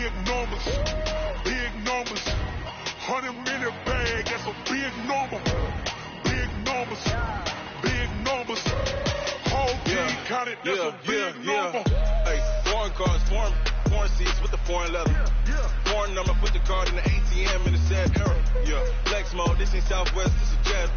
Big numbers, big numbers. 100-minute bag, that's a big number. Big numbers, big numbers. Whole team counted, that's a big number. Hey, foreign cars, foreign seats with the foreign leather. Foreign number, put the card in the ATM in the sad era. Flex mode, this ain't Southwest, this is Jet.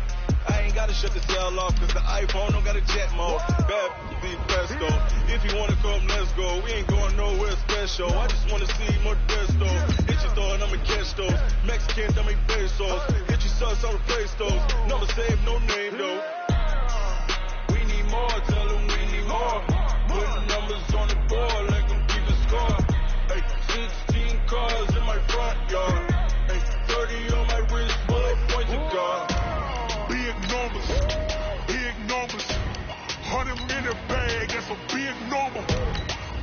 I ain't gotta shut the cell off, cause the iPhone don't got a jet mode. Bad be presto. If you wanna come, let's go. We ain't going nowhere special. I just wanna see more Desto. Hit your throw and I'ma catch those. Mexicans, I make pesos. Hit your sus, I'll replace those. Never save, no name though. We need more, tell them we need more. Putting numbers on the board, like them keep the score. Hey, 16 cars in my front yard. Hey, 30 on my wrist, bullet points of God. Big numbers, big numbers. 100-minute bag, that's a big number.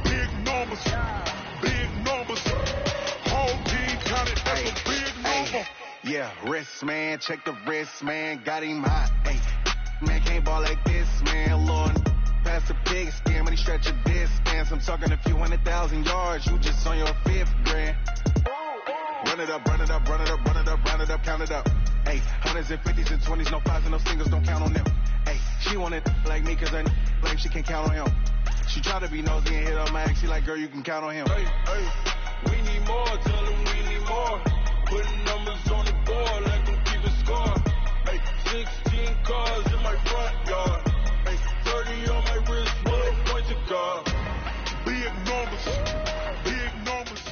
Big numbers, big numbers. Whole team counted, that's a big number. Yeah, wrist, man, check the wrist, man. Got him hot, ayy. Man, can't ball like this, man. Lord, past the pig skin when he stretch a distance. I'm talking a few 100,000 yards. You just on your 5th grand. Run it up, run it up, run it up, run it up, run it up, count it up. Ayy, 100s and 50s and 20s, no 5s and no singles, don't count on them. Ayy, she wanted like me cause I blame she can't count on him. She try to be nosy and hit on my ex, she like, girl, you can count on him. Hey, we need more, tell them we need more. Putting numbers on the board like them keep the score. Hey, 16 cars in my front yard. Hey, 30 on my wrist, bullet points of God. Big numbers, big numbers.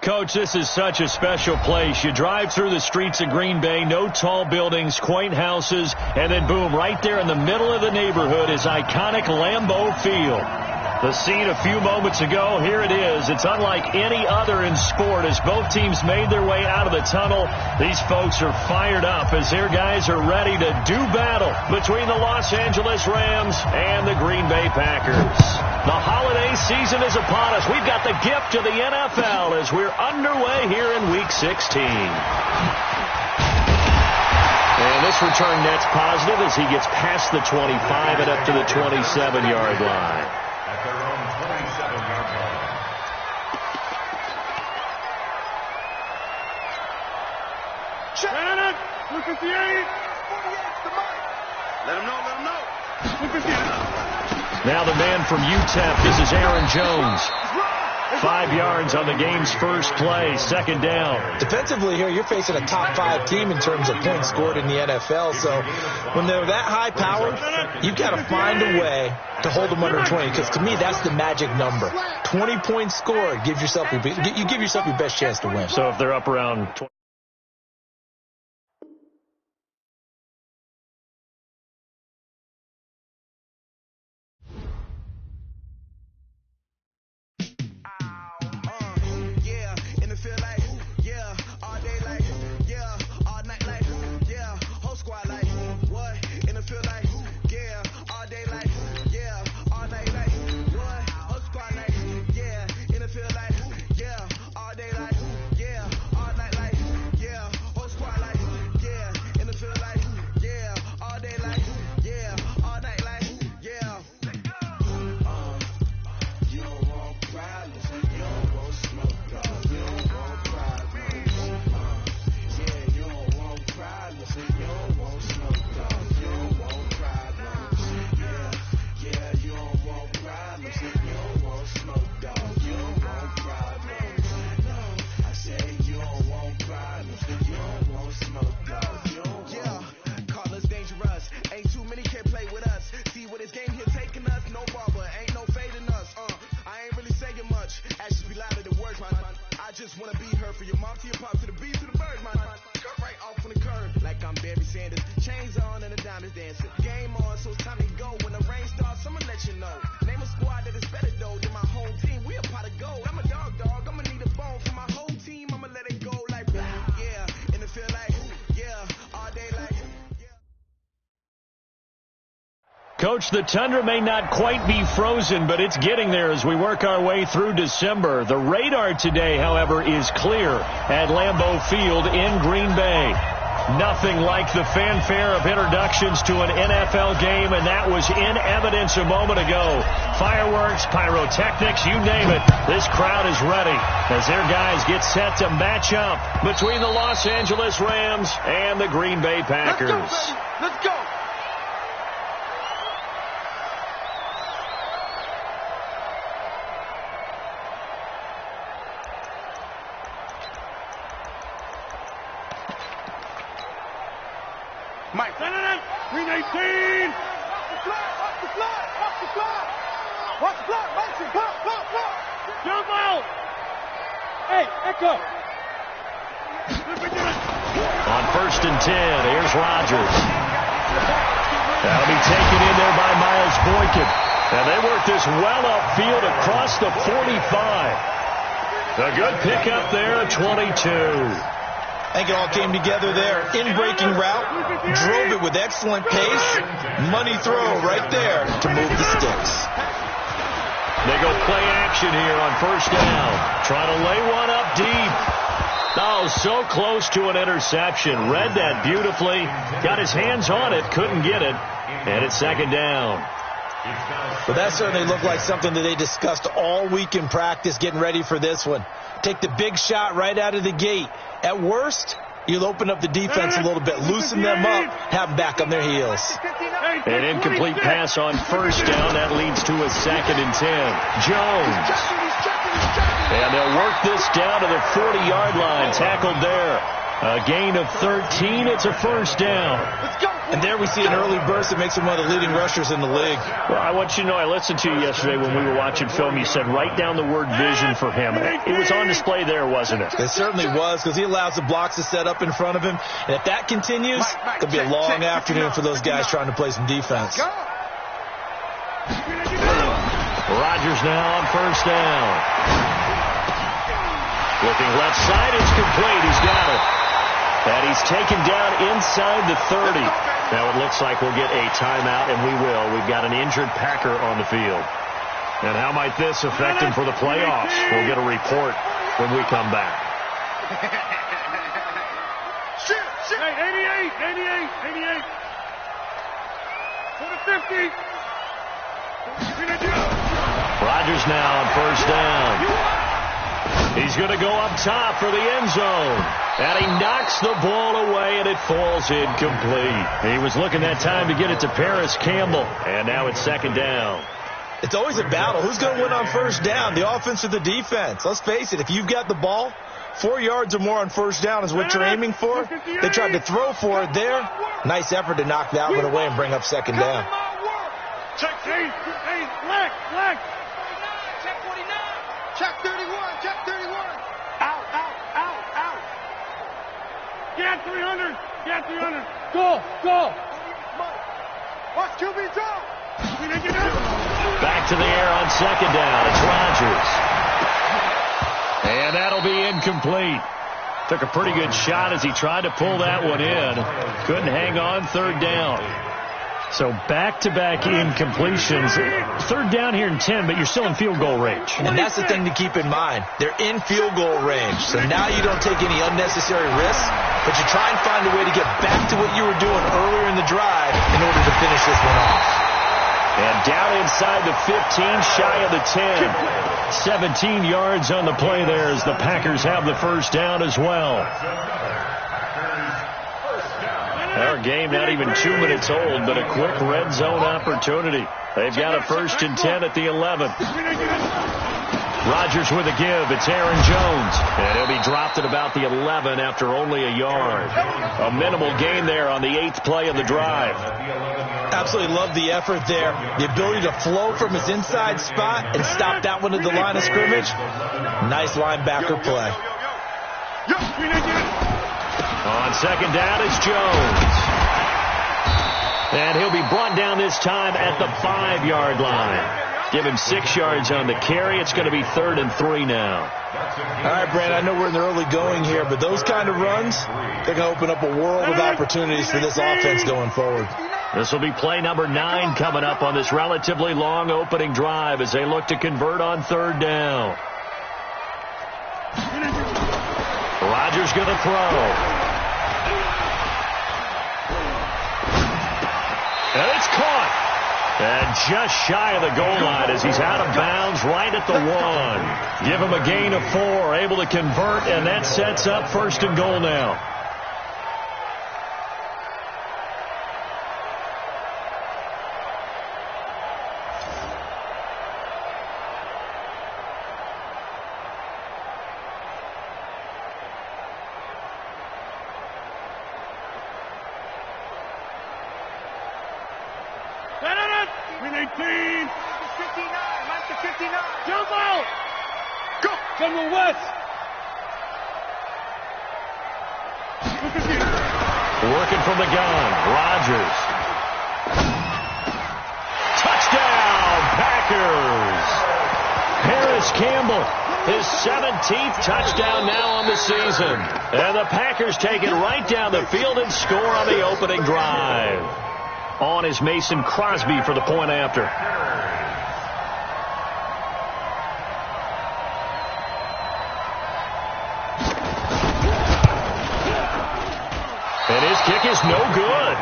Coach, this is such a special place. You drive through the streets of Green Bay, no tall buildings, quaint houses, and then boom, right there in the middle of the neighborhood is iconic Lambeau Field. The scene a few moments ago, here it is. It's unlike any other in sport as both teams made their way out of the tunnel. These folks are fired up as their guys are ready to do battle between the Los Angeles Rams and the Green Bay Packers. The holiday season is upon us. We've got the gift of the NFL as we're underway here in Week 16. And this return net's positive as he gets past the 25 and up to the 27-yard line. At their own 27-yard line. Shannon, 258. Let him know. 258. Now the man from UTEP, this is Aaron Jones. 5 yards on the game's first play, second down. Defensively here, you're facing a top 5 team in terms of points scored in the NFL. So when they're that high powered, you've got to find a way to hold them under 20. Because to me, that's the magic number. 20 points scored, you give yourself your best chance to win. So if they're up around 20. Coach, the tundra may not quite be frozen, but it's getting there as we work our way through December. The radar today, however, is clear at Lambeau Field in Green Bay. Nothing like the fanfare of introductions to an NFL game, and that was in evidence a moment ago. Fireworks, pyrotechnics, you name it. This crowd is ready as their guys get set to match up between the Los Angeles Rams and the Green Bay Packers. Let's go, baby. Let's go. Mike, send it in. Green 18. Watch the flag. Watch the flag. Watch the flag. Watch the flag. Mason, come. Jump out. Hey, Echo. On 1st and 10, here's Rodgers. That'll be taken in there by Miles Boykin. And they work this well upfield across the 45. A good pickup there at 22. I think it all came together there. In-breaking route, drove it with excellent pace. Money throw right there to move the sticks. They go play action here on 1st down. Trying to lay one up deep. Oh, so close to an interception. Read that beautifully. Got his hands on it, couldn't get it. And it's 2nd down. But that certainly looked like something that they discussed all week in practice getting ready for this one. Take the big shot right out of the gate. At worst, you'll open up the defense a little bit, loosen them up, have them back on their heels. An incomplete pass on 1st down. That leads to a 2nd and 10. Jones. And they'll work this down to the 40-yard line. Tackled there. A gain of 13. It's a 1st down. And there we see an early burst that makes him one of the leading rushers in the league. Well, I want you to know, I listened to you yesterday when we were watching film. You said write down the word vision for him. It was on display there, wasn't it? It certainly was, because he allows the blocks to set up in front of him. And if that continues, it'll be a long afternoon for those guys trying to play some defense. Rodgers now on 1st down. Looking left side, it's complete. He's got it. And he's taken down inside the 30. Now it looks like we'll get a timeout, and we will. We've got an injured Packer on the field. And how might this affect him for the playoffs? We'll get a report when we come back. Shit. Hey, 88. For the 50. Rodgers now on 1st down. He's going to go up top for the end zone. And he knocks the ball away, and it falls incomplete. He was looking that time to get it to Paris Campbell. And now it's 2nd down. It's always a battle. Who's going to win on 1st down, the offense or the defense? Let's face it, if you've got the ball, 4 yards or more on 1st down is what you're aiming for. They tried to throw for it there. Nice effort to knock that one away and bring up 2nd down. Check 8. Black. Check 49. Check 31. Check 31. Out. Get 300. Go. Watch QB drop. Back to the air on 2nd down. It's Rodgers. And that'll be incomplete. Took a pretty good shot as he tried to pull that one in. Couldn't hang on 3rd down. So back-to-back incompletions. 3rd down here in 10, but you're still in field goal range. And that's the thing to keep in mind. They're in field goal range. So now you don't take any unnecessary risks, but you try and find a way to get back to what you were doing earlier in the drive in order to finish this one off. And down inside the 15, shy of the 10. 17 yards on the play there as the Packers have the 1st down as well. Our game not even 2 minutes old, but a quick red zone opportunity. They've got a 1st and 10 at the 11. Rodgers with a give. It's Aaron Jones. And he'll be dropped at about the 11 after only a yard. A minimal gain there on the 8th play of the drive. Absolutely love the effort there. The ability to flow from his inside spot and stop that one at the line of scrimmage. Nice linebacker play. On 2nd down, it's Jones. And he'll be brought down this time at the 5-yard line. Give him 6 yards on the carry. It's going to be 3rd and 3 now. All right, Brand, I know we're in the early going here, but those kind of runs, they're going to open up a world of opportunities for this offense going forward. This will be play number 9 coming up on this relatively long opening drive as they look to convert on 3rd down. Rodgers going to throw. And it's caught. And just shy of the goal line as he's out of bounds right at the 1. Give him a gain of 4, able to convert, and that sets up 1st and goal now. Win 18. 59. Mike to 59. Jump out. Go. Jungle West. Working from the gun. Rodgers. Touchdown, Packers. Harris Campbell, his 17th touchdown now on the season. And the Packers take it right down the field and score on the opening drive. On is Mason Crosby for the point after. And his kick is no good.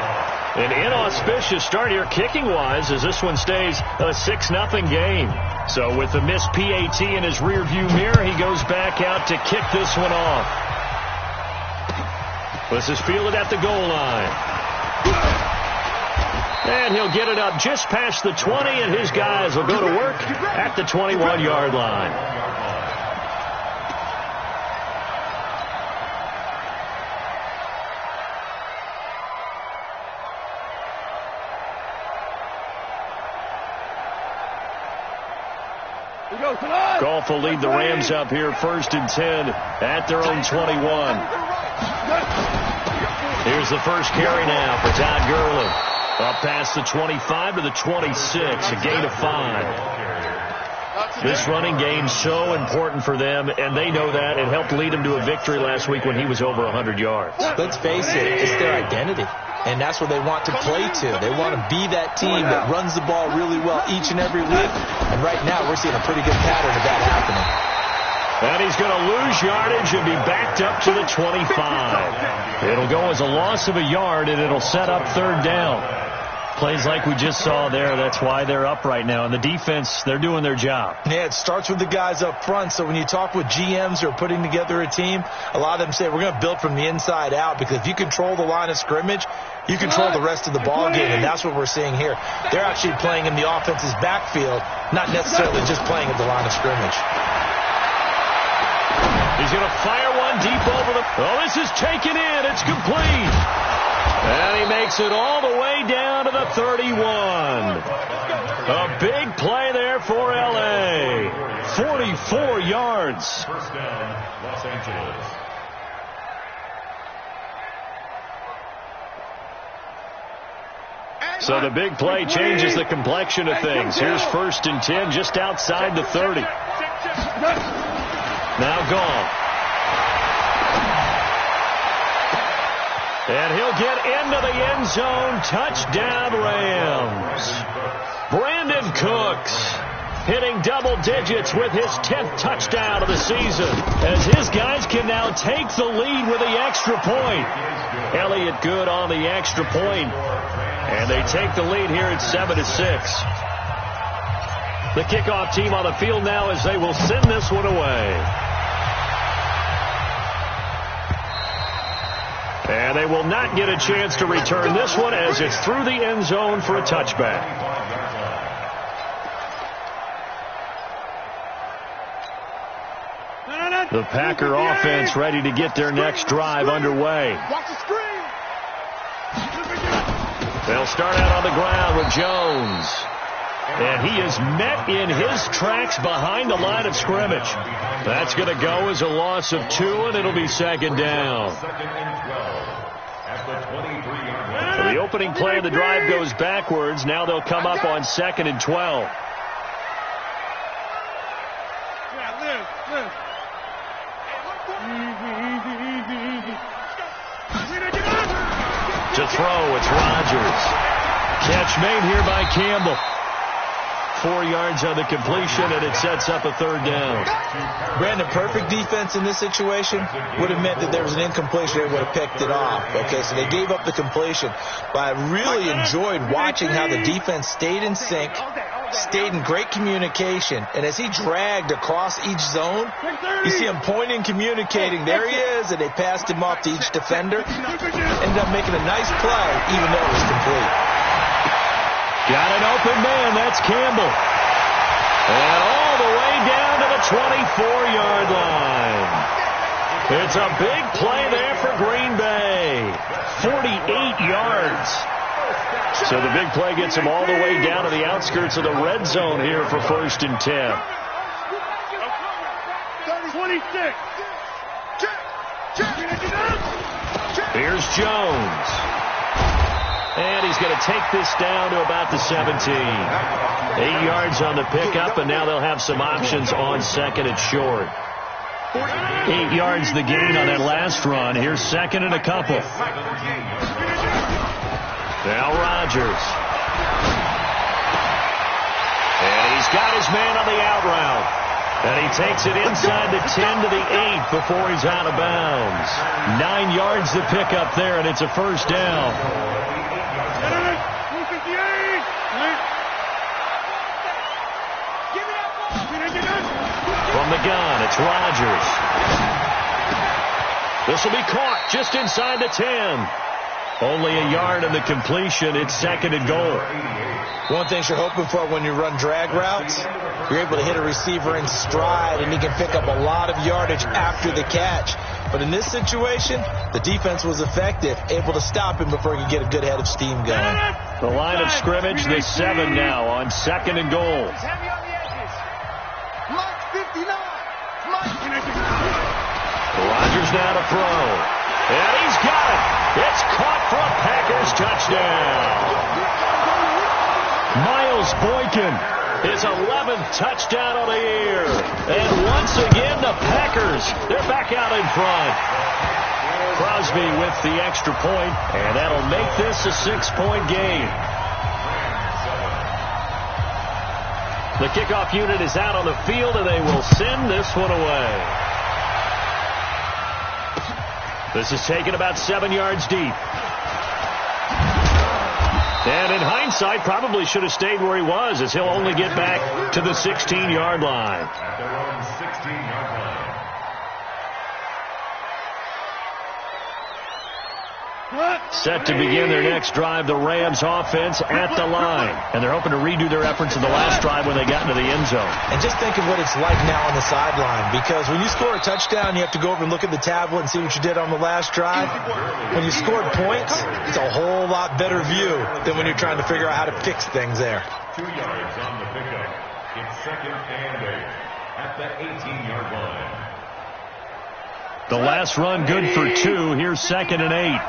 An inauspicious start here kicking-wise as this one stays a 6-0 game. So with the missed PAT in his rearview mirror, he goes back out to kick this one off. This is fielded at the goal line. And he'll get it up just past the 20, and his guys will go to work at the 21-yard line. Gauntl will lead the Rams up here 1st and 10 at their own 21. Here's the first carry now for Todd Gurley. Up past the 25 to the 26, a gain of 5. This running game so important for them, and they know that. It helped lead them to a victory last week when he was over 100 yards. Let's face it, it's their identity, and that's what they want to play to. They want to be that team that runs the ball really well each and every week, and right now we're seeing a pretty good pattern of that happening. And he's going to lose yardage and be backed up to the 25. It'll go as a loss of a yard, and it'll set up 3rd down. Plays like we just saw there. That's why they're up right now. And the defense, they're doing their job. Yeah, it starts with the guys up front. So when you talk with GMs who are putting together a team, a lot of them say we're going to build from the inside out, because if you control the line of scrimmage, you control the rest of the ball game, and that's what we're seeing here. They're actually playing in the offense's backfield, not necessarily just playing at the line of scrimmage. He's going to fire one deep over the... Oh, this is taken in. It's complete. And he makes it all the way down to the 31. A big play there for L.A. 44 yards. First down, Los Angeles. So the big play changes the complexion of things. Here's 1st and 10 just outside the 30. Now gone. And he'll get into the end zone. Touchdown, Rams. Brandon Cooks hitting double digits with his 10th touchdown of the season, as his guys can now take the lead with the extra point. Elliott good on the extra point, and they take the lead here at 7-6. The kickoff team on the field now as they will send this one away. And they will not get a chance to return this one as it's through the end zone for a touchback. The Packer offense ready to get their next drive underway. They'll start out on the ground with Jones. And he is met in his tracks behind the line of scrimmage. That's going to go as a loss of 2, and it'll be 2nd down. So the opening play of the drive goes backwards. Now they'll come up on 2nd and 12. To throw, it's Rodgers. Catch made here by Campbell. 4 yards on the completion, and it sets up a 3rd down. Brandon, perfect defense in this situation would have meant that there was an incompletion. They would have picked it off. Okay, so they gave up the completion. But I really enjoyed watching how the defense stayed in sync, stayed in great communication, and as he dragged across each zone, you see him pointing, communicating. There he is, and they passed him off to each defender. Ended up making a nice play, even though it was complete. Got an open man. That's Campbell. And all the way down to the 24-yard line. It's a big play there for Green Bay. 48 yards. So the big play gets him all the way down to the outskirts of the red zone here for 1st and 10. 26. Here's Jones. And he's going to take this down to about the 17. 8 yards on the pickup, and now they'll have some options on 2nd and short. 8 yards the gain on that last run. Here's 2nd and a couple. Now Rodgers. And he's got his man on the out route. And he takes it inside the 10 to the 8 before he's out of bounds. 9 yards to pick up there, and it's a 1st down. From the gun, it's Rodgers. This will be caught just inside the 10. Only a yard on the completion. It's 2nd and goal. One thing you're hoping for when you run drag routes, you're able to hit a receiver in stride, and he can pick up a lot of yardage after the catch. But in this situation, the defense was effective, able to stop him before he could get a good head of steam going. The line of scrimmage, the 7 now on 2nd and goal. Rodgers now to throw. And he's got it. It's caught for a Packers touchdown. Miles Boykin, his 11th touchdown on the year. And once again, the Packers, they're back out in front. Crosby with the extra point, and that'll make this a 6-point game. The kickoff unit is out on the field, and they will send this one away. This is taken about 7 yards deep. And in hindsight, probably should have stayed where he was, as he'll only get back to the 16-yard line. At their own 16-yard line. Set to begin their next drive, the Rams offense at the line. And they're hoping to redo their efforts in the last drive when they got into the end zone. And just think of what it's like now on the sideline, because when you score a touchdown, you have to go over and look at the tablet and see what you did on the last drive. When you scored points, it's a whole lot better view than when you're trying to figure out how to fix things there. 2 yards on the pickup. It's 2nd and 8 at the 18-yard line. The last run good for 2. Here's 2nd and 8.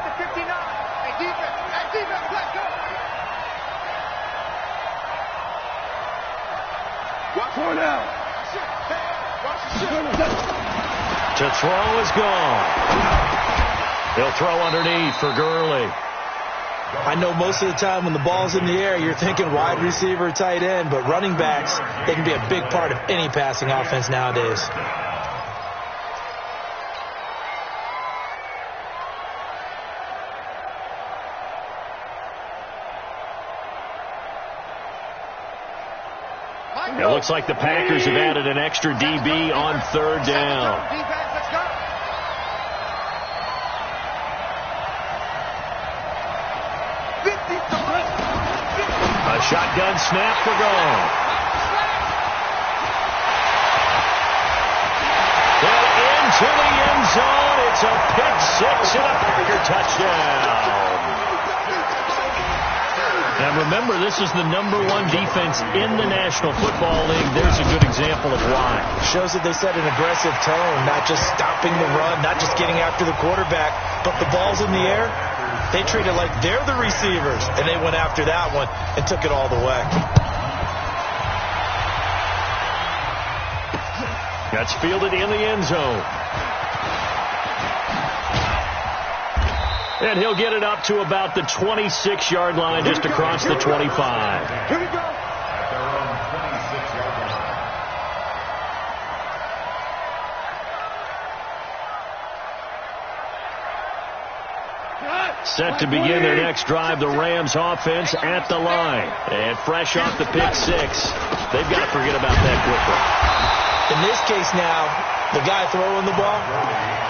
To throw is gone. He'll throw underneath for Gurley. I know most of the time when the ball's in the air, you're thinking wide receiver, tight end, but running backs, they can be a big part of any passing offense nowadays. It looks like the Packers have added an extra DB on 3rd down. A shotgun snap for goal. And into the end zone. It's a pick 6 and a Packer touchdown. And remember, this is the #1 defense in the National Football League. There's a good example of why. Shows that they set an aggressive tone, not just stopping the run, not just getting after the quarterback, but the ball's in the air. They treat it like they're the receivers, and they went after that one and took it all the way. That's fielded in the end zone. And he'll get it up to about the 26-yard line, just across the 25. Here we go. At their own Set to begin their next drive, the Rams offense at the line. And fresh off the pick six, they've got to forget about that quickly. In this case now, the guy throwing the ball,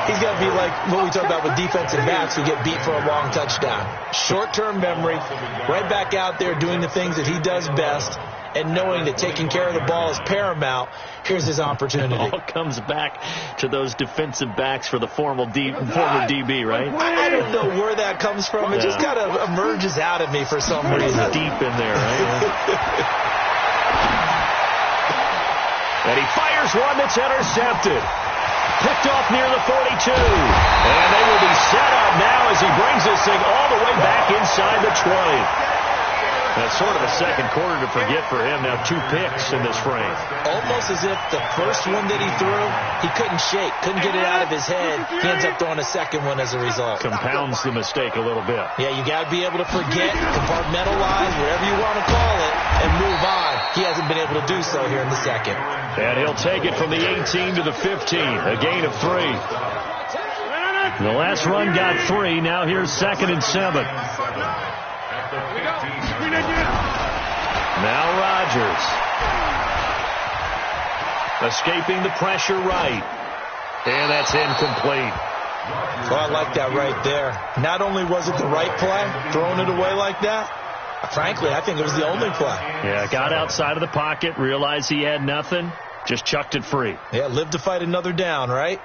he's got to be like what we talk about with defensive backs who get beat for a long touchdown. Short-term memory, right back out there doing the things that he does best, and knowing that taking care of the ball is paramount. Here's his opportunity. It all comes back to those defensive backs for the former DB, right? I don't know where that comes from. It just kind of emerges out of me for some reason. Deep in there, right? And he fires one that's intercepted. Picked off near the 42. And they will be set up now as he brings this thing all the way back inside the 20. That's sort of a second quarter to forget for him. Now 2 picks in this frame. Almost as if the first one that he threw, he couldn't shake, couldn't get it out of his head. He ends up throwing a second one as a result. Compounds the mistake a little bit. Yeah, you got to be able to forget, compartmentalize, whatever you want to call it, and move on. He hasn't been able to do so here in the second. And he'll take it from the 18 to the 15, a gain of 3. The last run got 3. Now here's 2nd and 7. Now Rodgers. Escaping the pressure right. And that's incomplete. Well, I like that right there. Not only was it the right play, throwing it away like that, frankly, I think it was the only play. Yeah, got outside of the pocket, realized he had nothing, just chucked it free. Yeah, live to fight another down, right?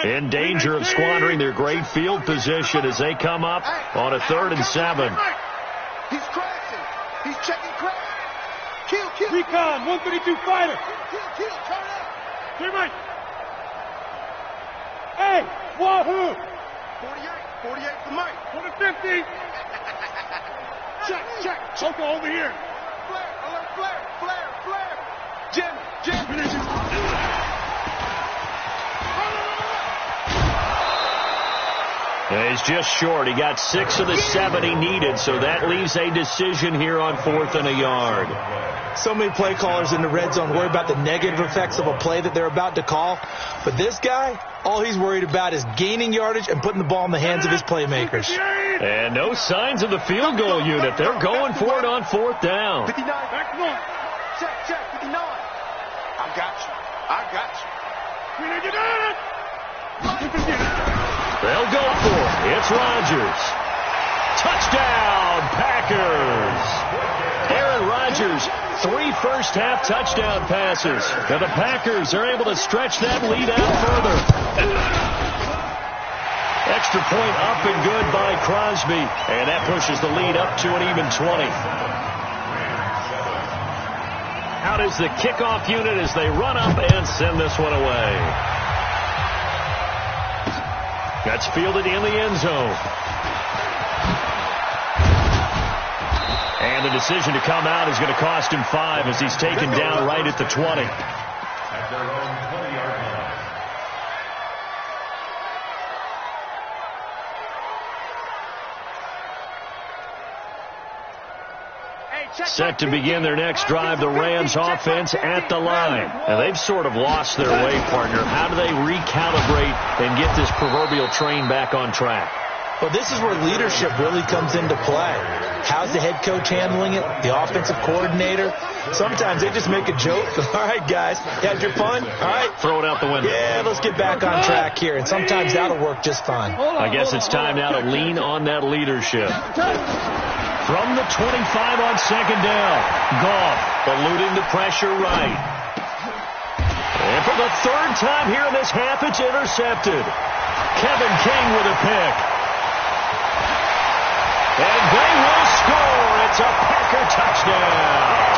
In danger of squandering their great field position as they come up on a 3rd and 7. He's crashing. He's checking crash. Kill. Recon, 132 fighter. Kill, turn up. Clear Mike. Hey, wahoo. 48 for Mike. 150. Check. Choco over here. Flare. Jim. He's just short. He got 6 of the 7 he needed, so that leaves a decision here on 4th and a yard. So many play callers in the red zone worry about the negative effects of a play that they're about to call. But this guy, all he's worried about is gaining yardage and putting the ball in the hands of his playmakers. And no signs of the field goal unit. They're going for it on 4th down. 59. Back one. Check. 59. I got you. They'll go for it. It's Rodgers. Touchdown, Packers. Aaron Rodgers, 3 first-half touchdown passes. And the Packers are able to stretch that lead out further. Extra point up and good by Crosby. And that pushes the lead up to an even 20. Out is the kickoff unit as they run up and send this one away. That's fielded in the end zone. And the decision to come out is going to cost him 5 as he's taken down right at the 20. At their own 20-yard line. Set to begin their next drive, the Rams offense at the line. And they've sort of lost their way, partner. How do they recalibrate and get this proverbial train back on track? Well, this is where leadership really comes into play. How's the head coach handling it? The offensive coordinator? Sometimes they just make a joke. All right, guys, you had your fun? All right. Throw it out the window. Yeah, let's get back on track here. And sometimes that'll work just fine. I guess it's time now to lean on that leadership. From the 25 on 2nd down. Goff eluding the pressure right. And for the 3rd time here in this half, it's intercepted. Kevin King with a pick. And they will score. It's a Packer touchdown.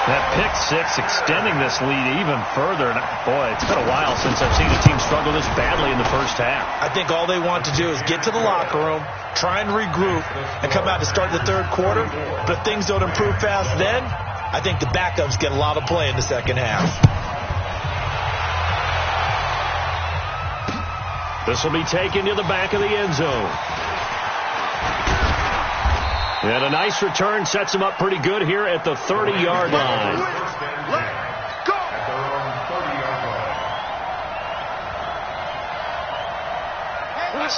That pick 6 extending this lead even further. And boy, it's been a while since I've seen a team struggle this badly in the first half. I think all they want to do is get to the locker room, try and regroup, and come out to start the 3rd quarter. But if things don't improve fast then, I think the backups get a lot of play in the second half. This will be taken to the back of the end zone. And a nice return sets him up pretty good here at the 30-yard line.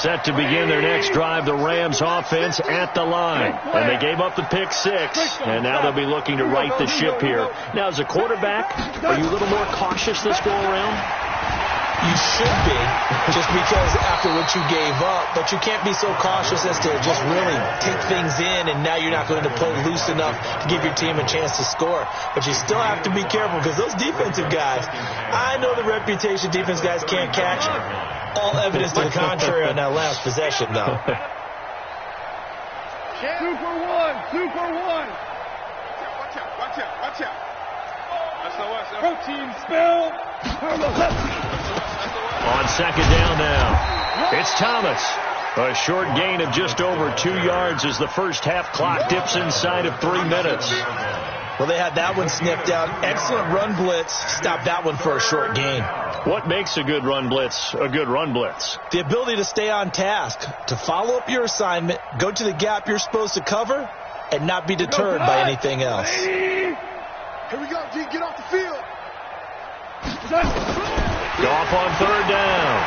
Set to begin their next drive, the Rams offense at the line. And they gave up the pick 6, and now they'll be looking to right the ship here. Now, as a quarterback, are you a little more cautious this go-around? You should be, just because after what you gave up, but you can't be so cautious as to just really take things in, and now you're not going to play loose enough to give your team a chance to score. But you still have to be careful, because those defensive guys, I know the reputation defense guys can't catch. All evidence to the contrary on that last possession, though. 2 for 1, 2 for 1. Watch out. Protein spill. On second down now, it's Thomas. A short gain of just over 2 yards as the first half clock dips inside of 3 minutes. Well, they had that one sniffed out. Excellent run blitz. Stopped that one for a short gain. What makes a good run blitz a good run blitz? The ability to stay on task, to follow up your assignment, go to the gap you're supposed to cover, and not be deterred by anything else. Here we go, G. Get off the field. Goff on third down.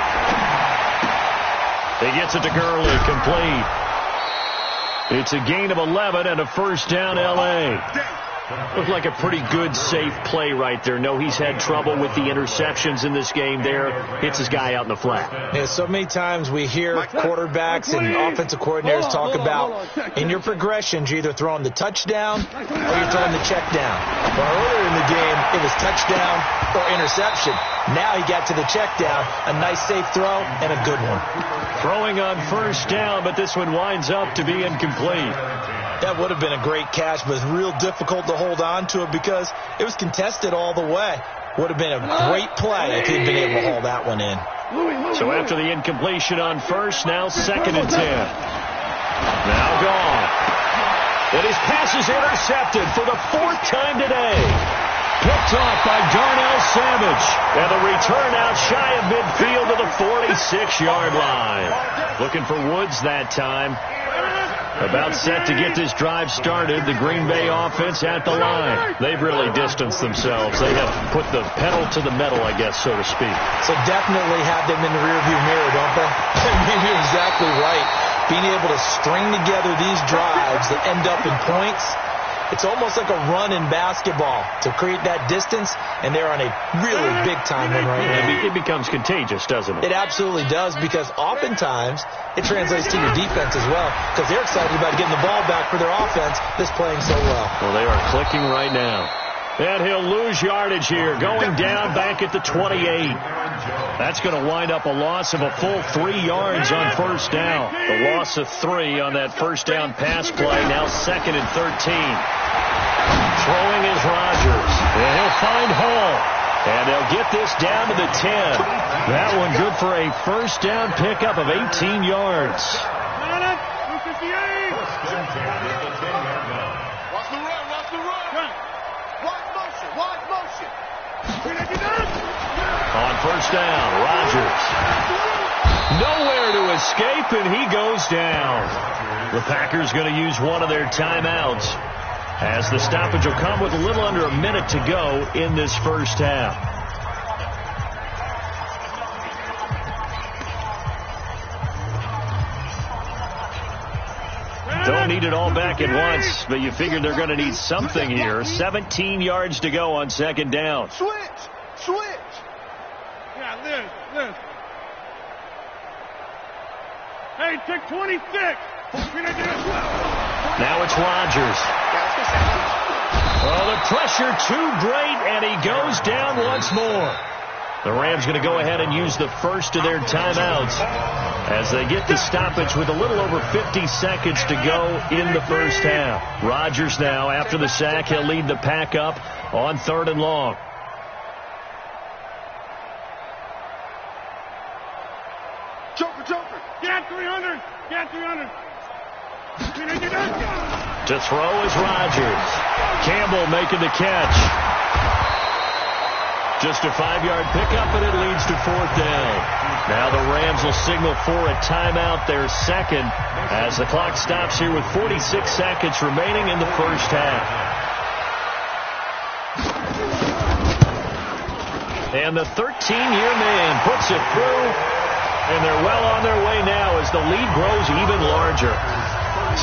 He gets it to Gurley, complete. It's a gain of 11 and a first down, L.A. Looked like a pretty good, safe play right there. No, he's had trouble with the interceptions in this game there. Hits his guy out in the flat. Yeah, so many times we hear quarterbacks and offensive coordinators talk about in your progressions, you're either throwing the touchdown or you're throwing the check down. Well, earlier in the game, it was touchdown or interception. Now he got to the check down, a nice safe throw, and a good one. Throwing on first down, but this one winds up to be incomplete. That would have been a great catch, but it's real difficult to hold on to it because it was contested all the way. Would have been a great play if he'd been able to haul that one in. So after the incompletion on first, now second and 10. Now gone. And his pass is intercepted for the 4th time today. Picked off by Darnell Savage. And the return out shy of midfield to the 46-yard line. Looking for Woods that time. About set to get this drive started, the Green Bay offense at the line. They've really distanced themselves. They have put the pedal to the metal, I guess, so to speak. So definitely have them in the rearview mirror, don't they? I mean, you're exactly right. Being able to string together these drives that end up in points, it's almost like a run in basketball to create that distance, and they're on a really big-time one right now. It becomes contagious, doesn't it? It absolutely does, because oftentimes it translates to your defense as well, because they're excited about getting the ball back for their offense that's playing so well. Well, they are clicking right now. And he'll lose yardage here, going down back at the 28. That's going to wind up a loss of a full 3 yards on first down. The loss of 3 on that first down pass play, now second and 13. Throwing is Rodgers, and he'll find Hall. And they'll get this down to the 10. That one good for a first down pickup of 18 yards. Watch the run. Watch motion. On first down, Rodgers. Nowhere to escape, and he goes down. The Packers going to use one of their timeouts, as the stoppage will come with a little under a minute to go in this first half. Don't need it all back at once, but you figure they're going to need something here. 17 yards to go on second down. Switch. Yeah, Liz. Hey, take 26. Now it's Rodgers. Oh, the pressure too great, and he goes down once more. The Rams going to go ahead and use the first of their timeouts as they get the stoppage with a little over 50 seconds to go in the first half. Rodgers now, after the sack, he'll lead the pack up on 3rd and long. Joker. Get 300. To throw is Rodgers. Campbell making the catch. Just a 5-yard pickup, and it leads to 4th down. Now the Rams will signal for a timeout, their second, as the clock stops here with 46 seconds remaining in the first half. And the 13-year man puts it through And they're well on their way now as the lead grows even larger.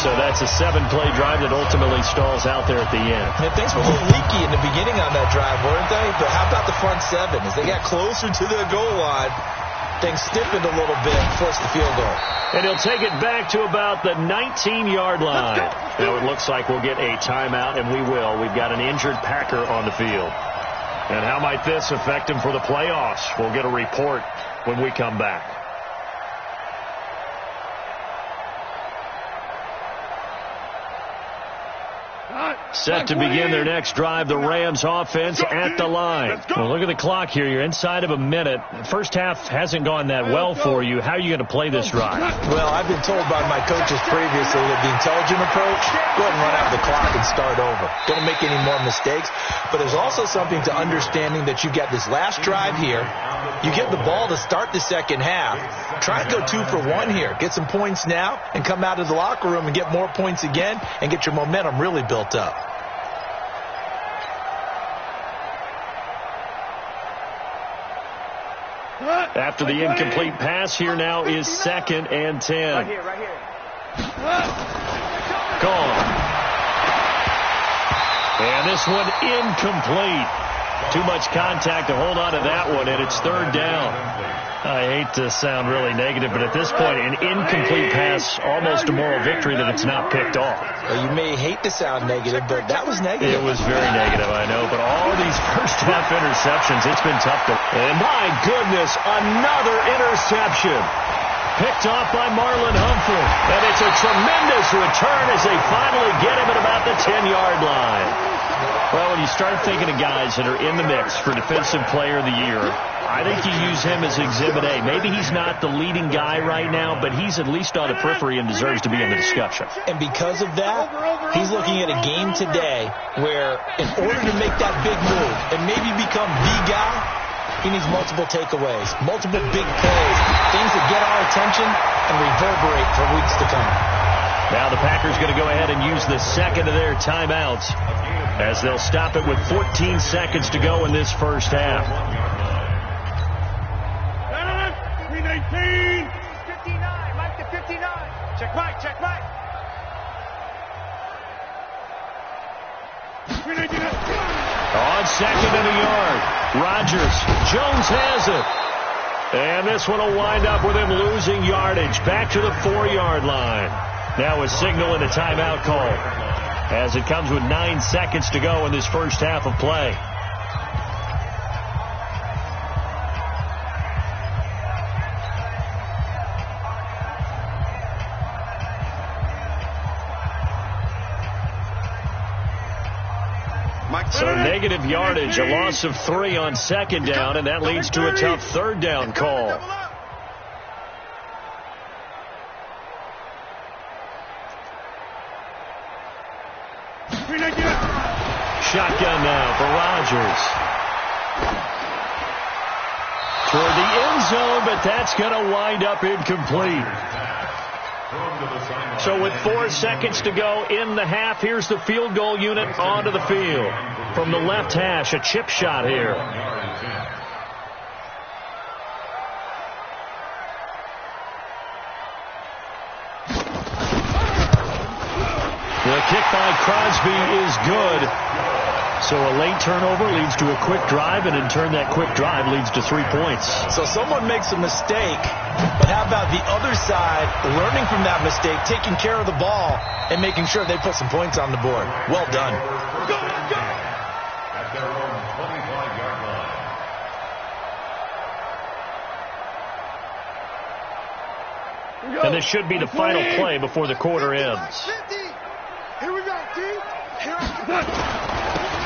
So that's a 7-play drive that ultimately stalls out there at the end. Yeah, things were a little leaky in the beginning on that drive, weren't they? But how about the front 7? As they got closer to the goal line, things stiffened a little bit and forced the field goal. And he'll take it back to about the 19-yard line. Now it looks like we'll get a timeout, and we will. We've got an injured Packer on the field. And how might this affect him for the playoffs? We'll get a report when we come back. Set to begin their next drive, the Rams offense at the line. Well, look at the clock here. You're inside of a minute. First half hasn't gone that well for you. How are you going to play this drive? Well, I've been told by my coaches previously that the intelligent approach, go ahead and run out the clock and start over. Don't make any more mistakes. But there's also something to understanding that you got this last drive here. You get the ball to start the second half. Try and go 2 for 1 here. Get some points now and come out of the locker room and get more points again and get your momentum really built up. After the incomplete pass, here now is 2nd and 10. Right here. Gone. And this one incomplete. Too much contact to hold on to that one, and it's 3rd down. I hate to sound really negative, but at this point, an incomplete pass, almost a moral victory that it's not picked off. Well, you may hate to sound negative, but that was negative. It was very negative, I know, but all these first-half interceptions, it's been tough to... And my goodness, another interception. Picked off by Marlon Humphrey. And it's a tremendous return as they finally get him at about the 10-yard line. Well, when you start thinking of guys that are in the mix for Defensive Player of the Year, I think you use him as Exhibit A. Maybe he's not the leading guy right now, but he's at least on the periphery and deserves to be in the discussion. And because of that, he's looking at a game today where in order to make that big move and maybe become the guy, he needs multiple takeaways, multiple big plays, things that get our attention and reverberate for weeks to come. Now the Packers going to go ahead and use the second of their timeouts as they'll stop it with 14 seconds to go in this first half. 319. 59. Mike to 59. Check Mike. 319. On 2nd and a yard. Rodgers. Jones has it. And this one will wind up with him losing yardage. Back to the 4-yard line. Now a signal and a timeout call as it comes with 9 seconds to go in this first half of play. So negative yardage, a loss of 3 on 2nd down, and that leads to a tough 3rd down call. Shotgun now for Rodgers. Toward the end zone, but that's going to wind up incomplete. So with 4 seconds to go in the half, here's the field goal unit onto the field. From the left hash, a chip shot here. The kick by Crosby is good. So a late turnover leads to a quick drive, and in turn that quick drive leads to 3 points. So someone makes a mistake, but how about the other side learning from that mistake, taking care of the ball, and making sure they put some points on the board? Well done. At their own 25-yard line. And this should be the final play before the quarter ends. 50. Here we go, team.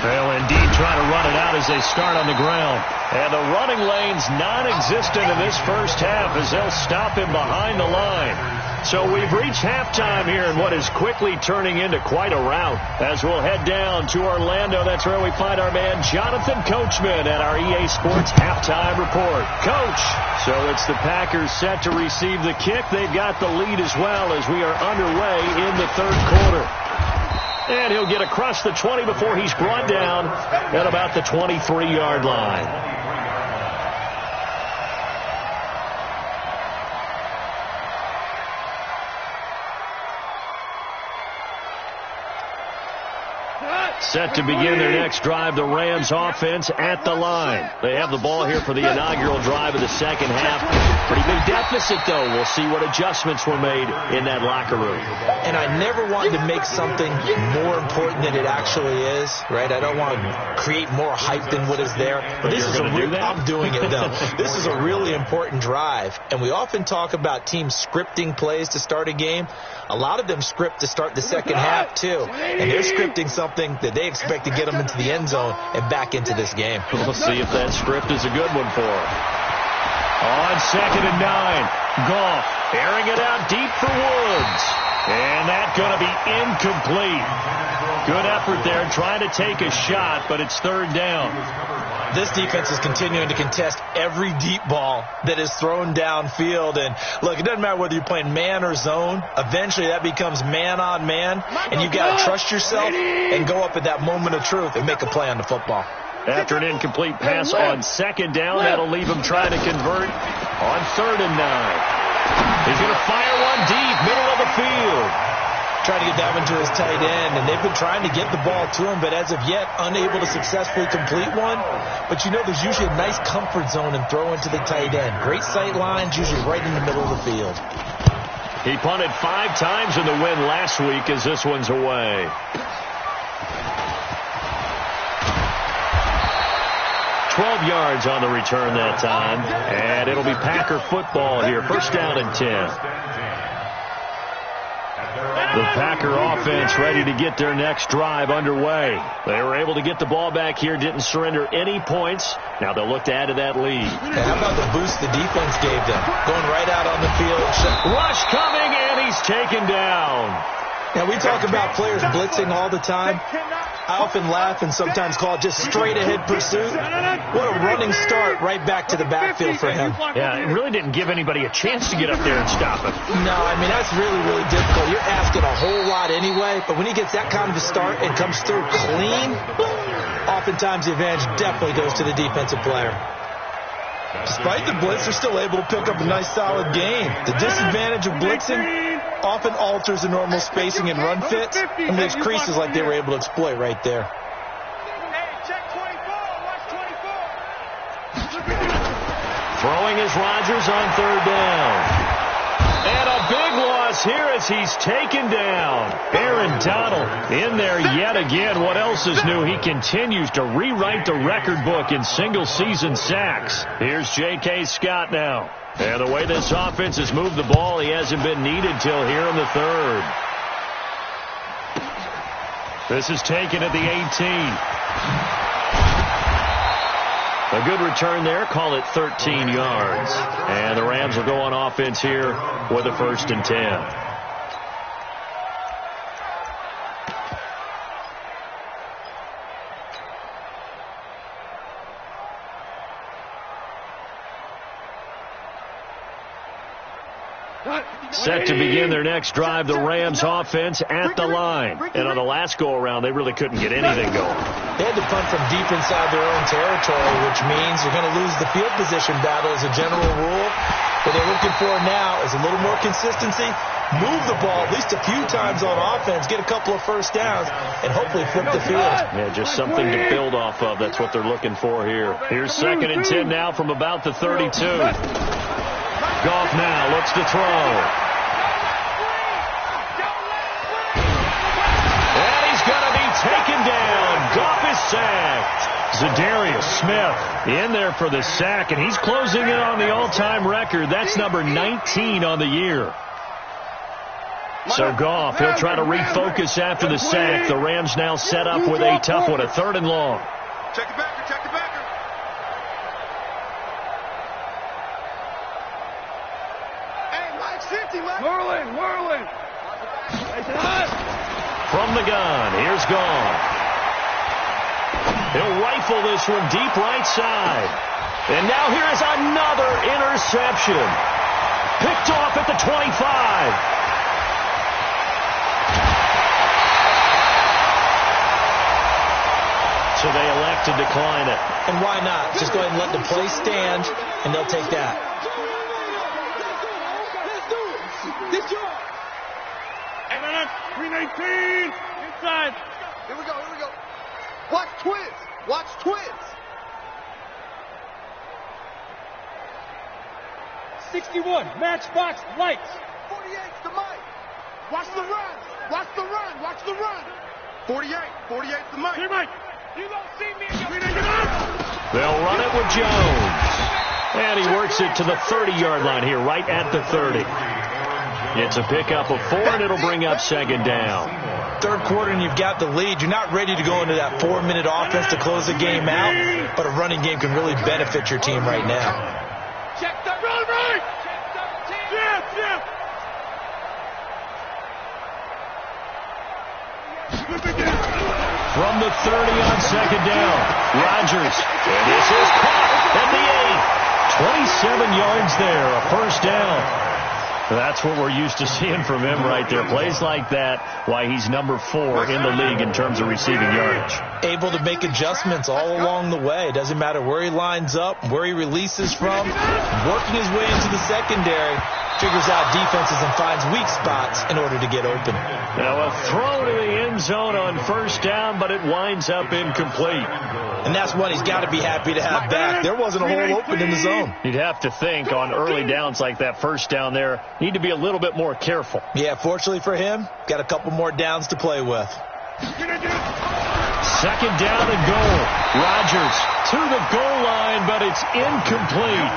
They'll indeed try to run it out as they start on the ground. And the running lane's non-existent in this first half as they'll stop him behind the line. So we've reached halftime here in what is quickly turning into quite a rout. As we'll head down to Orlando, that's where we find our man Jonathan Coachman at our EA Sports Halftime Report. Coach, so it's the Packers set to receive the kick. They've got the lead as well as we are underway in the 3rd quarter. And he'll get across the 20 before he's brought down at about the 23-yard line. Set to begin their next drive, the Rams offense at the line. They have the ball here for the inaugural drive of the second half. Pretty big deficit, though. We'll see what adjustments were made in that locker room. And I never wanted to make something more important than it actually is, right? I don't want to create more hype than what is there. But this is I'm doing it, though. This is a really important drive. And we often talk about teams scripting plays to start a game. A lot of them script to start the second half, too. And they're scripting something that they expect to get them into the end zone and back into this game. We'll see if that script is a good one for them. On 2nd and 9, Goff airing it out deep for Woods. And that's going to be incomplete. Good effort there trying to take a shot, but it's 3rd down. This defense is continuing to contest every deep ball that is thrown downfield. And, look, it doesn't matter whether you're playing man or zone. Eventually that becomes man on man, and you've got to trust yourself and go up at that moment of truth and make a play on the football. After an incomplete pass on 2nd down, that'll leave him trying to convert on 3rd and 9. He's going to fire one deep, middle of the field. Trying to get down into his tight end, and they've been trying to get the ball to him, but as of yet, unable to successfully complete one. But you know there's usually a nice comfort zone and throw into the tight end. Great sight lines, usually right in the middle of the field. He punted 5 times in the win last week as this one's away. Yards on the return that time, and it'll be Packer football here. 1st down and 10. The Packer offense ready to get their next drive underway. They were able to get the ball back here, didn't surrender any points. Now they'll look to add to that lead. And how about the boost the defense gave them? Going right out on the field. Rush coming, and he's taken down. Now, we talk about players blitzing all the time. I often laugh and sometimes call it just straight-ahead pursuit. What a running start right back to the backfield for him. Yeah, it really didn't give anybody a chance to get up there and stop him. No, I mean, that's really, really difficult. You're asking a whole lot anyway, but when he gets that kind of a start and comes through clean, oftentimes the advantage definitely goes to the defensive player. Despite the blitz, they're still able to pick up a nice, solid game. The disadvantage of blitzing often alters the normal spacing and run fits and leaves creases like they were able to exploit right there. Hey, check 24. Watch 24. Throwing is Rodgers on 3rd down. And a big loss here as he's taken down. Aaron Donald in there yet again. What else is new? He continues to rewrite the record book in single-season sacks. Here's J.K. Scott now. And the way this offense has moved the ball, he hasn't been needed till here in the 3rd. This is taken at the 18. A good return there. Call it 13 yards. And the Rams will go on offense here with a 1st and 10. Set to begin their next drive, the Rams offense at the line. And on the last go-around, they really couldn't get anything going. They had to punt from deep inside their own territory, which means you're going to lose the field position battle as a general rule. What they're looking for now is a little more consistency, move the ball at least a few times on offense, get a couple of 1st downs, and hopefully flip the field. Yeah, just something to build off of. That's what they're looking for here. Here's 2nd and 10 now from about the 32. Goff now looks to throw. And he's going to be taken down. Goff is sacked. Zadarius Smith in there for the sack, and he's closing in on the all-time record. That's number 19 on the year. So Goff, he'll try to refocus after the sack. The Rams now set up with a tough one, a 3rd and long. Check the backer, check the backer. Whirling. From the gun, here's Goff. He'll rifle this one deep right side. And now here is another interception. Picked off at the 25. So they elect to decline it. And why not? Just go ahead and let the play stand, and they'll take that. This job. 319. Inside. Here we go. Watch twins. Watch twins. 61, matchbox, lights. 48's the mic. Watch the run. Watch the run. Watch the run. 48's the mic. Here, Mike. You don't see me in your... They'll run it with Jones. And he works it to the 30-yard line here, right at the 30. It's a pickup of 4, and it'll bring up second down. Third quarter, and you've got the lead. You're not ready to go into that 4-minute offense to close the game out, but a running game can really benefit your team right now. Check the run right. Check 17. Yeah. From the 30 on second down, Rodgers. And this is caught at the 8. 27 yards there, a first down. That's what we're used to seeing from him right there. Plays like that, why he's number 4 in the league in terms of receiving yardage. Able to make adjustments all along the way. Doesn't matter where he lines up, where he releases from. Working his way into the secondary. Figures out defenses and finds weak spots in order to get open. Now a throw to the end zone on first down, but it winds up incomplete. And that's one he's got to be happy to have back. There wasn't a hole open in the zone. You'd have to think on early downs like that first down there, need to be a little bit more careful. Yeah, fortunately for him, got a couple more downs to play with. Second down and goal. Rodgers to the goal line, but it's incomplete.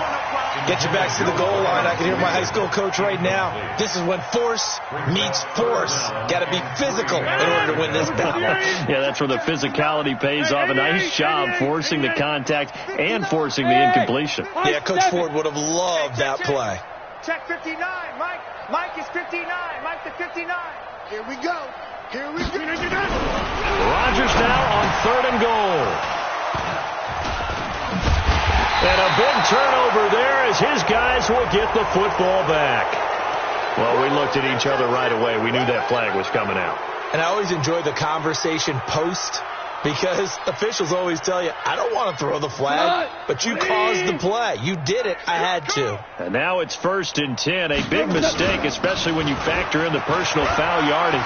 Get your backs to the goal line. I can hear my high school coach right now. This is when force meets force. Got to be physical in order to win this battle. Yeah, that's where the physicality pays off. A nice job forcing the contact and forcing the incompletion. Yeah, Coach Ford would have loved that play. Check 59. Mike is 59. Mike to 59. Here we go. Rodgers now on third and goal. And a big turnover there as his guys will get the football back. Well, we looked at each other right away. We knew that flag was coming out. And I always enjoy the conversation post because officials always tell you, I don't want to throw the flag, but you caused the play. You did it. I had to. And now it's 1st and 10. A big mistake, especially when you factor in the personal foul yardage.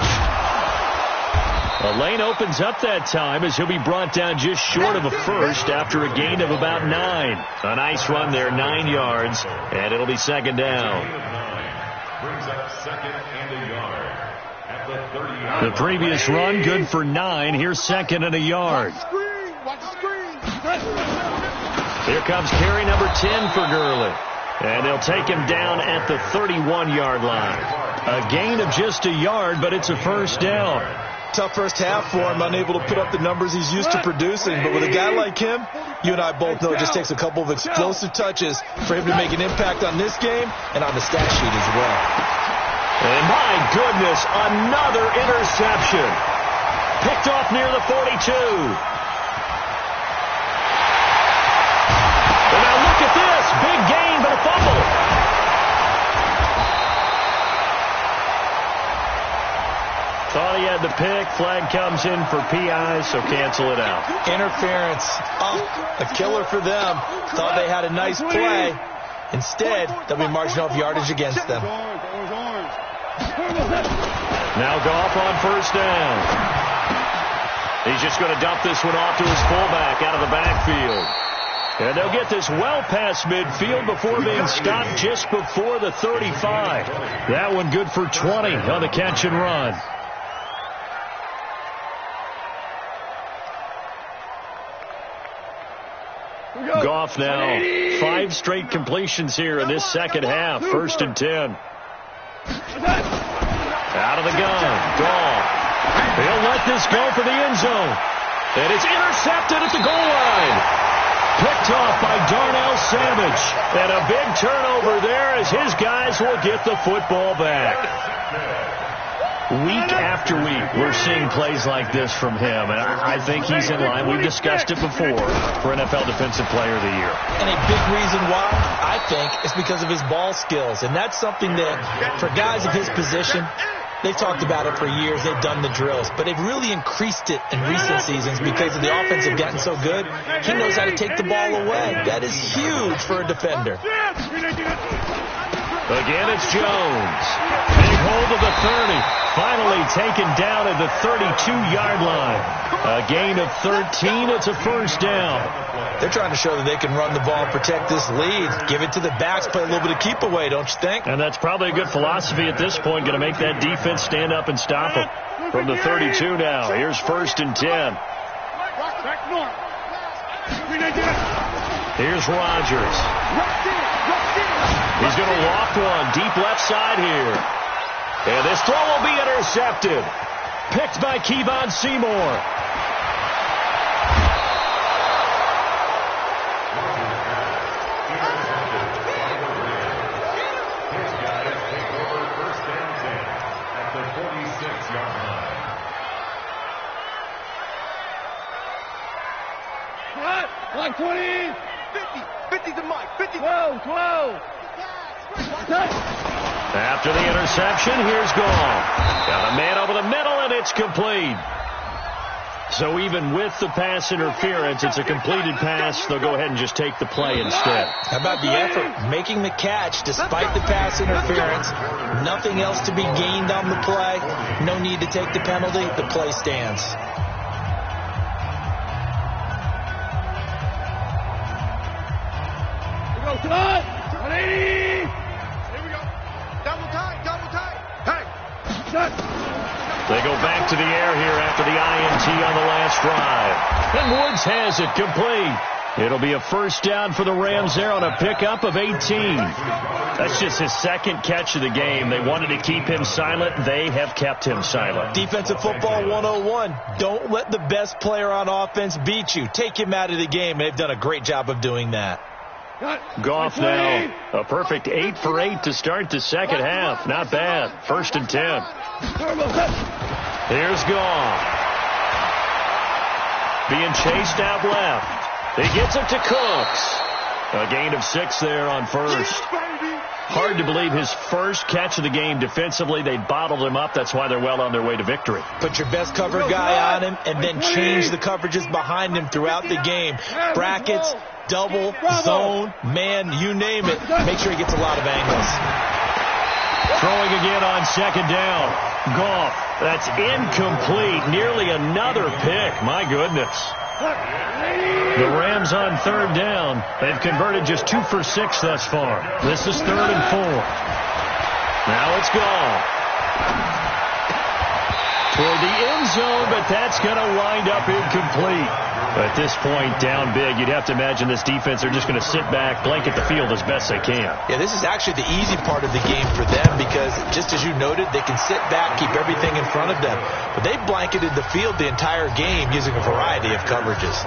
The lane opens up that time as he'll be brought down just short of a first after a gain of about 9. A nice run there, 9 yards, and it'll be second down. Brings up second and a yard at the 30-yard. The previous run, good for 9. Here's second and a yard. Watch the screen. Here comes carry number 10 for Gurley. And they'll take him down at the 31-yard line. A gain of just a yard, but it's a first down. Tough first half for him, unable to put up the numbers he's used to producing. But with a guy like him, you and I both know it just takes a couple of explosive touches for him to make an impact on this game and on the stat sheet as well. And my goodness, another interception. Picked off near the 42. And now look at this. Big gain, but a fumble. Thought he had the pick. Flag comes in for PI, so cancel it out. Interference. Oh, a killer for them. Thought they had a nice play. Instead, they'll be marching off yardage against them. Now Goff on first down. He's just going to dump this one off to his fullback out of the backfield. And they'll get this well past midfield before being stopped just before the 35. That one good for 20 on the catch and run. Goff now 5 straight completions here in this second half. 1st and 10. Out of the gun. Goff. He'll let this go for the end zone. And it's intercepted at the goal line. Picked off by Darnell Savage. And a big turnover there as his guys will get the football back. Week after week, we're seeing plays like this from him, and I think he's in line. We've discussed it before for NFL Defensive Player of the Year. And a big reason why, I think, is because of his ball skills. And that's something that, for guys of his position, they've talked about it for years. They've done the drills. But they've really increased it in recent seasons because of the offense have gotten so good. He knows how to take the ball away. That is huge for a defender. Again, it's Jones. Big hold of the 30. Finally taken down at the 32-yard line. A gain of 13. It's a first down. They're trying to show that they can run the ball and protect this lead. Give it to the backs, play a little bit of keep away, don't you think? And that's probably a good philosophy at this point. Going to make that defense stand up and stop them. From the 32 now. Here's 1st and 10. Here's Rodgers. He's going to walk one deep left side here. And this throw will be intercepted. Picked by Kevon Seymour. Line 20. 50 to Mike. 50. 12. After the interception, here's Gauntl. Got a man over the middle, and it's complete. So even with the pass interference, it's a completed pass. They'll go ahead and just take the play instead. How about the effort? Making the catch despite the pass interference. Nothing else to be gained on the play. No need to take the penalty. The play stands. Cut! 180! Here we go. Double tight. Hey! Shut! They go back to the air here after the INT on the last drive. And Woods has it complete. It'll be a first down for the Rams there on a pickup of 18. That's just his second catch of the game. They wanted to keep him silent. They have kept him silent. Defensive football 101. Don't let the best player on offense beat you. Take him out of the game. They've done a great job of doing that. Goff now a perfect 8 for 8 to start the second half. Not bad. 1st and 10. Here's Goff. Being chased out left. He gets it to Cooks. A gain of 6 there on first. Hard to believe his first catch of the game defensively. They bottled him up. That's why they're well on their way to victory. Put your best cover guy on him and then change the coverages behind him throughout the game. Brackets, double, zone, man, you name it. Make sure he gets a lot of angles. Throwing again on 2nd down. Goff. That's incomplete. Nearly another pick. My goodness. The Rams on 3rd down. They've converted just 2 for 6 thus far. This is 3rd and 4. Now it's Gauntl. Toward the end zone, but that's going to wind up incomplete. At this point, down big, you'd have to imagine this defense are just going to sit back, blanket the field as best they can. Yeah, this is actually the easy part of the game for them because, just as you noted, they can sit back, keep everything in front of them. But they blanketed the field the entire game using a variety of coverages.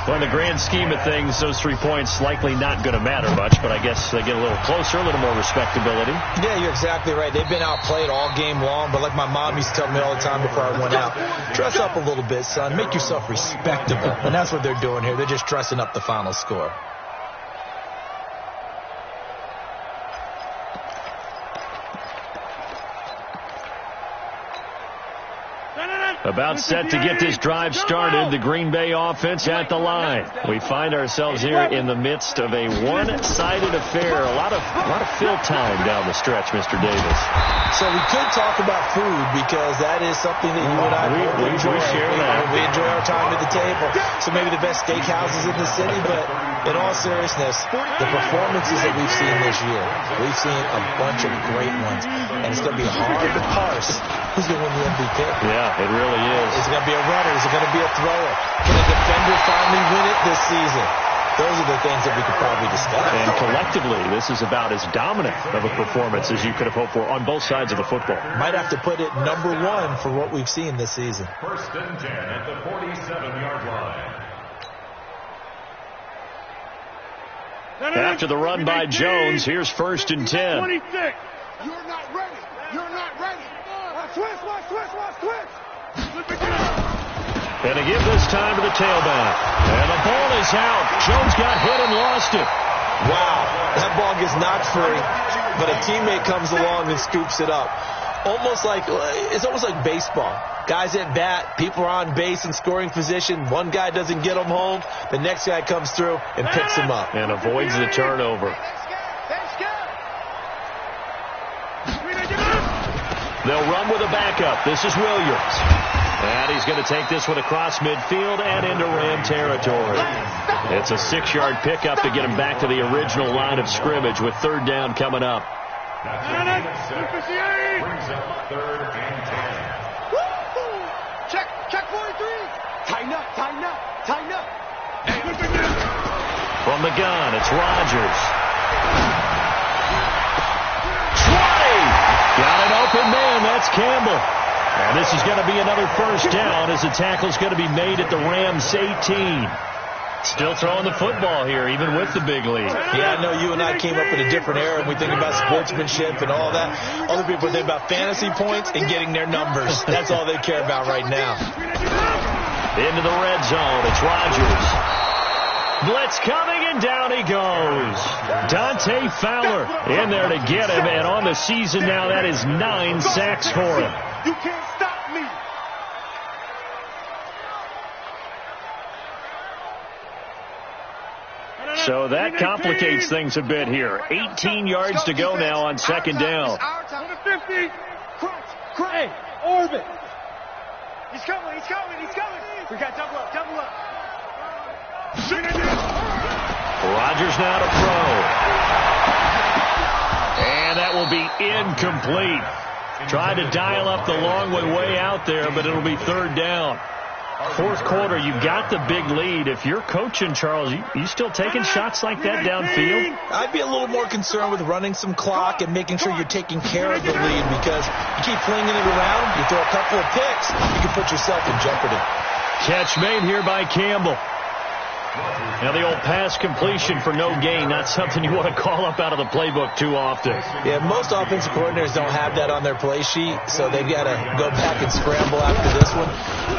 Well, in the grand scheme of things, those 3 points likely not going to matter much, but I guess they get a little closer, a little more respectability. Yeah, you're exactly right. They've been outplayed all game long, but like my mom used to tell me all the time before I went out, dress up a little bit, son. Make yourself respectable. And that's what they're doing here. They're just dressing up the final score. About set to get this drive started, the Green Bay offense at the line. We find ourselves here in the midst of a one-sided affair. A lot of fill time down the stretch, Mr. Davis. So we could talk about food because that is something that you and I we share that. We enjoy our time at the table. So maybe the best steakhouses in the city, but in all seriousness, the performances that we've seen this year, we've seen a bunch of great ones, and it's going to be hard to parse who's going to win the MVP. Yeah, it really is. Is it going to be a runner? Is it going to be a thrower? Can a defender finally win it this season? Those are the things that we could probably discuss. And collectively, this is about as dominant of a performance as you could have hoped for on both sides of the football. Might have to put it number 1 for what we've seen this season. 1st and 10 at the 47-yard line. After the run by Jones, here's 1st and 10. 26. You're not ready. You're not ready. Twist. And to give this time to the tailback. And the ball is out. Jones got hit and lost it. Wow, that ball gets knocked free, but a teammate comes along and scoops it up. It's almost like baseball. Guys at bat, people are on base in scoring position. One guy doesn't get them home. The next guy comes through and picks him up. And avoids the turnover. They'll run with a backup. This is Williams. And he's going to take this one across midfield and into Ram territory. It's a 6-yard pickup to get him back to the original line of scrimmage with third down coming up. Brings up 3rd and 10. Check 43. Tighten up. From the gun, it's Rodgers. 20! Got an open man, that's Campbell. And this is going to be another first down as the tackle's going to be made at the Rams 18. Still throwing the football here, even with the big lead. Yeah, I know you and I came up in a different era, and we think about sportsmanship and all that. Other people think about fantasy points and getting their numbers. That's all they care about right now. Into the red zone, it's Rodgers. Blitz coming, and down he goes. Dante Fowler in there to get him, and on the season now, that is 9 sacks for him. You can't stop me. So that complicates things a bit here. 18 yards to go now on second down. 50. Crunch. Orbit. He's coming. We got double up. Rodgers now to throw. And that will be incomplete. Tried to dial up the long way out there, but it'll be third down. Fourth quarter, you've got the big lead. If you're coaching, Charles, you still taking shots like that downfield? I'd be a little more concerned with running some clock and making sure you're taking care of the lead, because you keep flinging it around, you throw a couple of picks, you can put yourself in jeopardy. Catch made here by Campbell. Now the old pass completion for no gain, not something you want to call up out of the playbook too often. Yeah, most offensive coordinators don't have that on their play sheet, so they've got to go back and scramble after this one.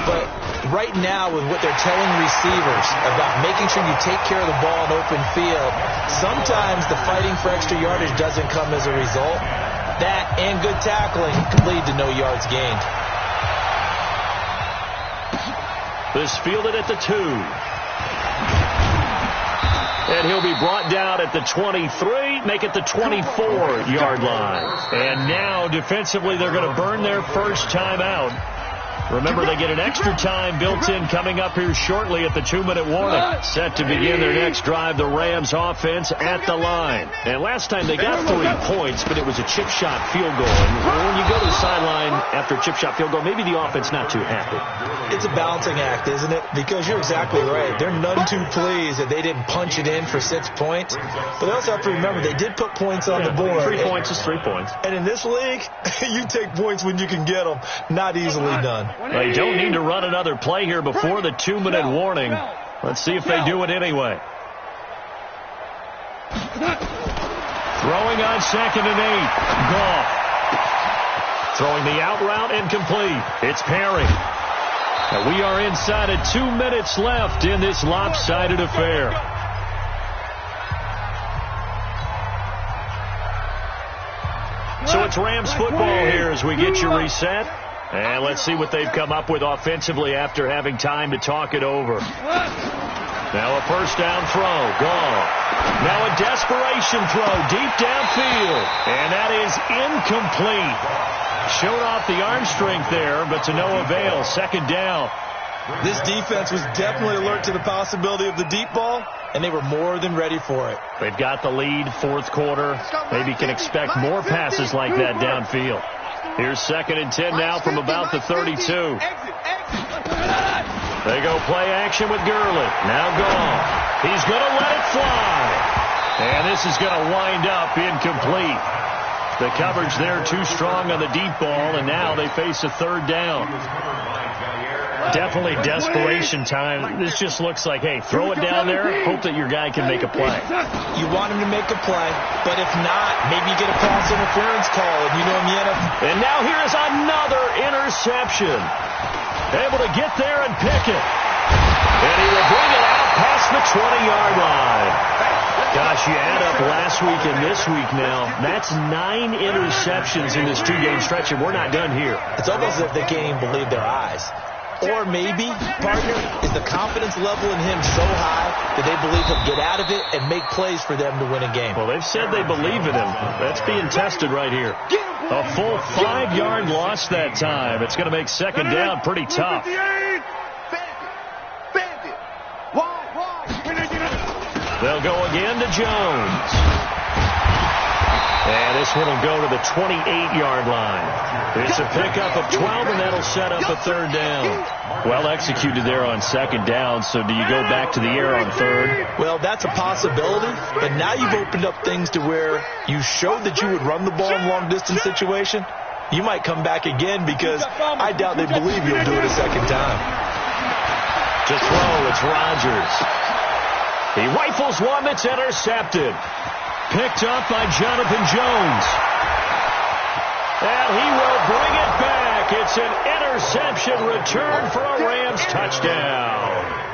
But right now, with what they're telling receivers about making sure you take care of the ball in open field, sometimes the fighting for extra yardage doesn't come as a result. That and good tackling could lead to no yards gained. This fielded at the 2. And he'll be brought down at the 23, make it the 24-yard line. And now, defensively, they're going to burn their first time out. Remember, they get an extra time built in coming up here shortly at the 2-minute warning. Set to begin their next drive, the Rams offense at the line. And last time they got 3 points, but it was a chip shot field goal. And when you go to the sideline after a chip shot field goal, maybe the offense not too happy. It's a balancing act, isn't it? Because you're exactly right. They're none too pleased that they didn't punch it in for 6 points. But they also have to remember they did put points on the board. 3 points is 3 points. And in this league, you take points when you can get them. Not easily done. Well, you don't need to run another play here before the 2-minute warning. Let's see if they do it anyway. Throwing on 2nd and 8. Goff. Throwing the out route, incomplete. It's Perry. And we are inside of 2 minutes left in this lopsided affair. So it's Rams football here as we get you reset. And let's see what they've come up with offensively after having time to talk it over. Now a first down throw. Gone. Now a desperation throw deep downfield. And that is incomplete. Showed off the arm strength there, but to no avail. Second down. This defense was definitely alert to the possibility of the deep ball, and they were more than ready for it. They've got the lead, fourth quarter. Maybe can expect more passes like that downfield. Here's 2nd and 10 now from about the 32. They go play action with Gurley. Now gone. He's going to let it fly. And this is going to wind up incomplete. The coverage there too strong on the deep ball, and now they face a third down. Definitely desperation time. This just looks like, hey, throw it down there, hope that your guy can make a play. You want him to make a play, but if not, maybe you get a pass interference call, and you know him yet. And now here is another interception. Able to get there and pick it. And he will bring it out past the 20-yard line. Gosh, you add up last week and this week now, that's 9 interceptions in this 2-game stretch, and we're not done here. It's almost as if they can't even believe their eyes. Or maybe, partner, is the confidence level in him so high that they believe he'll get out of it and make plays for them to win a game. Well, they've said they believe in him. That's being tested right here. A full 5-yard loss that time. It's going to make second down pretty tough. They'll go again to Jones. And this one will go to the 28-yard line. It's a pickup of 12, and that'll set up a third down. Well executed there on second down, so do you go back to the air on third? Well, that's a possibility, but now you've opened up things to where you showed that you would run the ball in long-distance situation. You might come back again because I doubt they believe you'll do it a second time. To throw, it's Rodgers. He rifles one that's intercepted. Picked up by Jonathan Jones. And he will bring it back. It's an interception return for a Rams touchdown.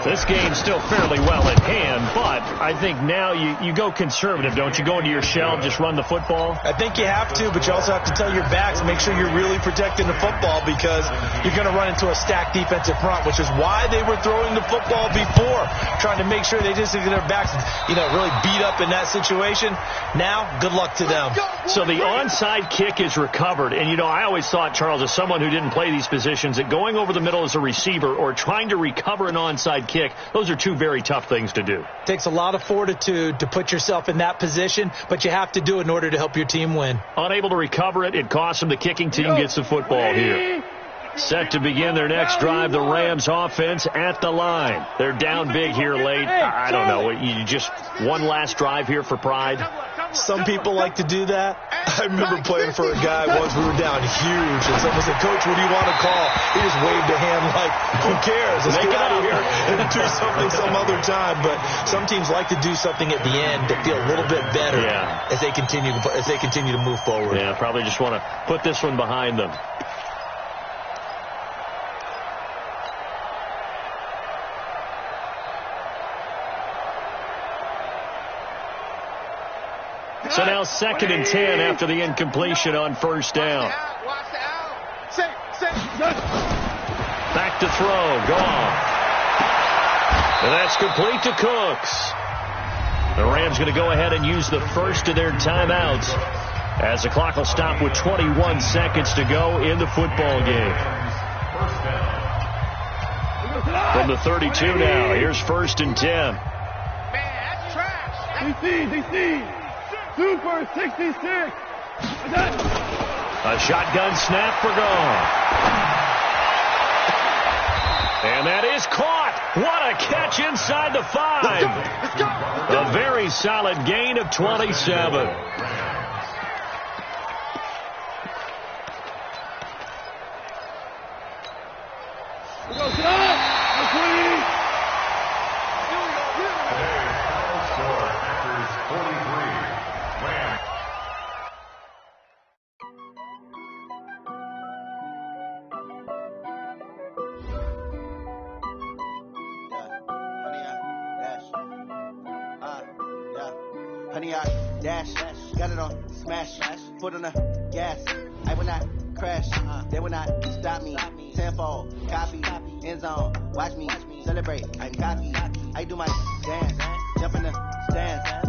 This game's still fairly well in hand, but I think now you go conservative, don't you? Go into your shell and just run the football? I think you have to, but you also have to tell your backs, make sure you're really protecting the football because you're going to run into a stacked defensive front, which is why they were throwing the football before, trying to make sure they just get their backs, really beat up in that situation. Now, good luck to them. So the onside kick is recovered, and I always thought, Charles, as someone who didn't play these positions, that going over the middle as a receiver or trying to recover an onside kick, those are two very tough things to do. Takes a lot of fortitude to put yourself in that position, but you have to do it in order to help your team win. Unable to recover it, it costs them. The kicking team gets the football here. Set to begin their next drive, the Rams offense at the line. They're down big here late. I don't know. You just one last drive here for pride? Some people like to do that. I remember playing for a guy once. We were down huge, and someone said, "Coach, what do you want to call?" He just waved a hand like, "Who cares? Let's get out of here and do something some other time." But some teams like to do something at the end to feel a little bit better as they continue to move forward. Yeah, probably just want to put this one behind them. So now 2nd and 10 after the incompletion on first down. Back to throw. Gone. And that's complete to Cooks. The Rams going to go ahead and use the first of their timeouts as the clock will stop with 21 seconds to go in the football game. From the 32 now, here's 1st and 10. Man, that's trash. DC. Super 66. A shotgun snap for Gauntl. And that is caught. What a catch inside the 5. A very solid gain of 27. Honey, I dash, got it on smash, foot on the gas. I will not crash, they will not stop me. Tenfold, copy, end zone, watch me celebrate. I'm cocky, I do my dance, jump in the stands.